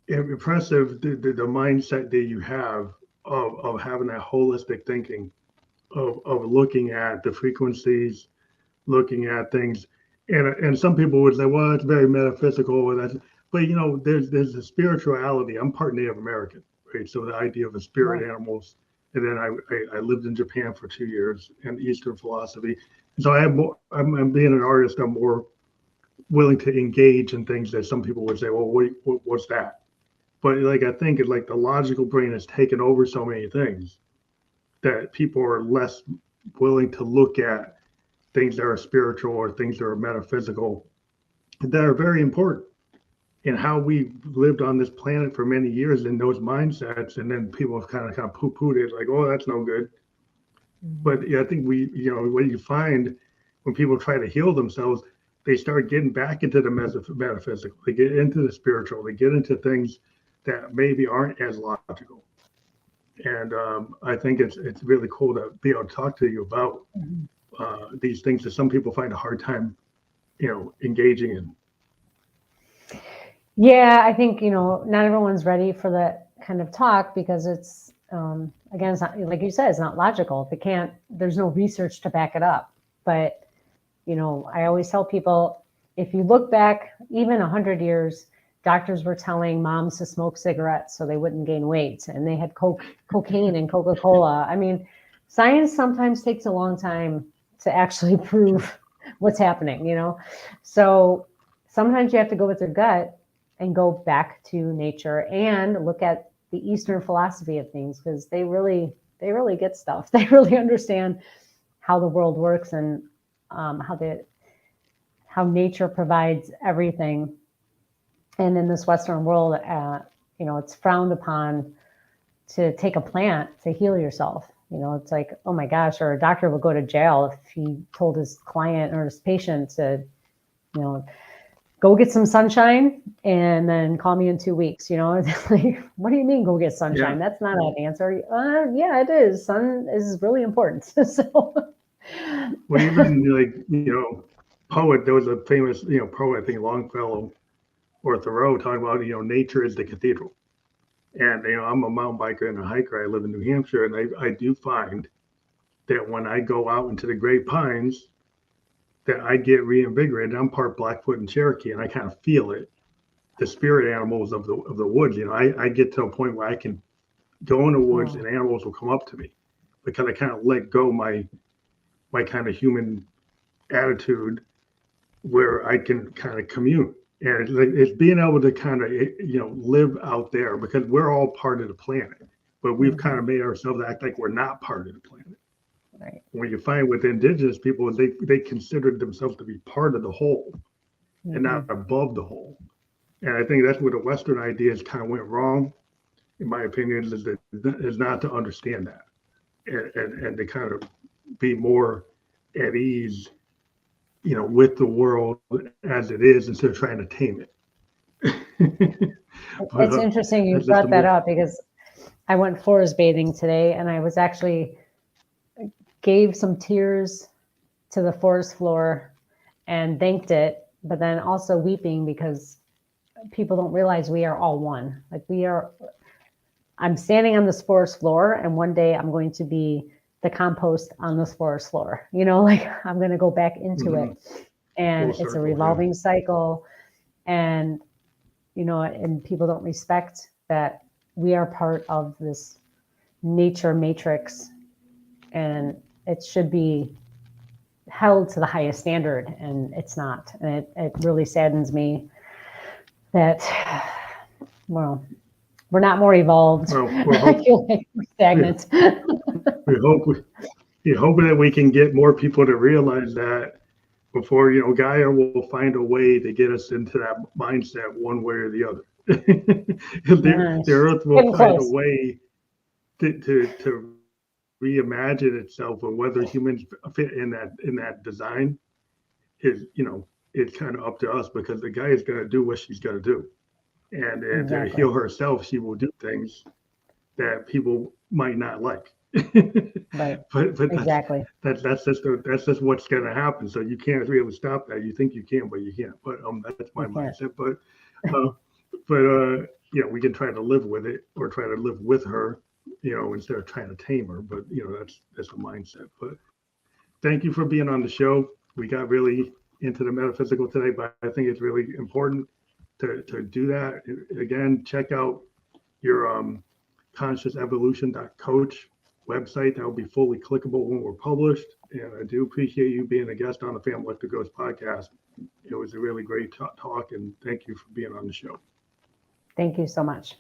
A: impressive the mindset that you have of having that holistic thinking of looking at the frequencies, looking at things, and some people would say, well, it's very metaphysical, and that's, but there's a spirituality. I'm part Native American, right? So the idea of the spirit
B: right.
A: animals, and then I lived in Japan for 2 years and Eastern philosophy. And so I have more. I'm being an artist. I'm more willing to engage in things that some people would say, well, what's that? But like I think it's like the logical brain has taken over so many things that people are less willing to look at things that are spiritual or things that are metaphysical that are very important in how we lived on this planet for many years in those mindsets. And then people have kind of poo-pooed it, like, oh, that's no good.
B: Mhm.
A: But yeah, I think what you find when people try to heal themselves, they start getting back into the metaphysical, they get into the spiritual, they get into things that maybe aren't as logical. And I think it's really cool to be able to talk to you about
B: Mhm.
A: these things that some people find a hard time, engaging in.
B: Yeah, I think, not everyone's ready for that kind of talk because it's, again, it's not, like you said, it's not logical. There's no research to back it up. But, I always tell people, if you look back even 100 years, doctors were telling moms to smoke cigarettes so they wouldn't gain weight, and they had cocaine and Coca-Cola. I mean, science sometimes takes a long time to actually prove what's happening. So sometimes you have to go with your gut and go back to nature and look at the Eastern philosophy of things, because they really get stuff. They really understand how the world works, and how nature provides everything. And in this Western world, it's frowned upon to take a plant to heal yourself. It's like, oh my gosh, or a doctor would go to jail if he told his client or his patient to, you know, go get some sunshine and then call me in 2 weeks. It's like, what do you mean go get
A: Yeah.
B: sunshine? That's not an answer. Yeah, it is. Sun is really important. So
A: Well, even like, poet, there was a famous, poet, I think Longfellow or Thoreau, talking about, nature is the cathedral. And, I'm a mountain biker and a hiker. I live in New Hampshire, and I do find that when I go out into the Great Pines, that I get reinvigorated. I'm part Blackfoot and Cherokee, and I kind of feel it. The spirit animals of the woods. I get to a point where I can go in the woods
B: oh,
A: and animals will come up to me because I kind of let go my kind of human attitude where I can kind of commune. And it's being able to kind of live out there because we're all part of the planet. but we've kind of made ourselves act like we're not part of the planet.
B: Right.
A: When you find with indigenous people, they considered themselves to be part of the whole and not above the whole. And I think that's where the Western ideas kind of went wrong, in my opinion, is not to understand that and to kind of be more at ease, with the world as it is instead of trying to tame it. But,
B: It's interesting you
A: that's just
B: brought that
A: the
B: up because I went forest bathing today and I was actually gave some tears to the forest floor and thanked it, but then also weeping because people don't realize we are all one. Like I'm standing on this forest floor and one day I'm going to be the compost on this forest floor, like I'm going to go back into it. And
A: Full
B: it's a
A: circle,
B: revolving cycle. And, and people don't respect that we are part of this nature matrix and it should be held to the highest standard, and it's not. And it really saddens me that, well, we're not more evolved.
A: Well,
B: I feel like we're stagnant.
A: we hope that we can get more people to realize that before, Gaia will find a way to get us into that mindset one way or the other. The earth will find a way to reimagine itself, and whether humans fit in that design is, it's kind of up to us, because the guy is going to do what she's going to do, and
B: Exactly.
A: to heal herself, she will do things that people might not like.
B: Right.
A: But
B: Exactly.
A: that's just what's going to happen. So you can't really stop that. You think you can, but you can't. But that's my mindset. But we can try to live with it, or try to live with her, instead of trying to tame her. But that's a mindset. But thank you for being on the show. We got really into the metaphysical today, but I think it's really important to do that. Again, check out your consciousevolution.coach website. That will be fully clickable when we're published. And I do appreciate you being a guest on the Family Electric Ghost podcast. It was a really great talk, and thank you for being on the show.
B: Thank you so much.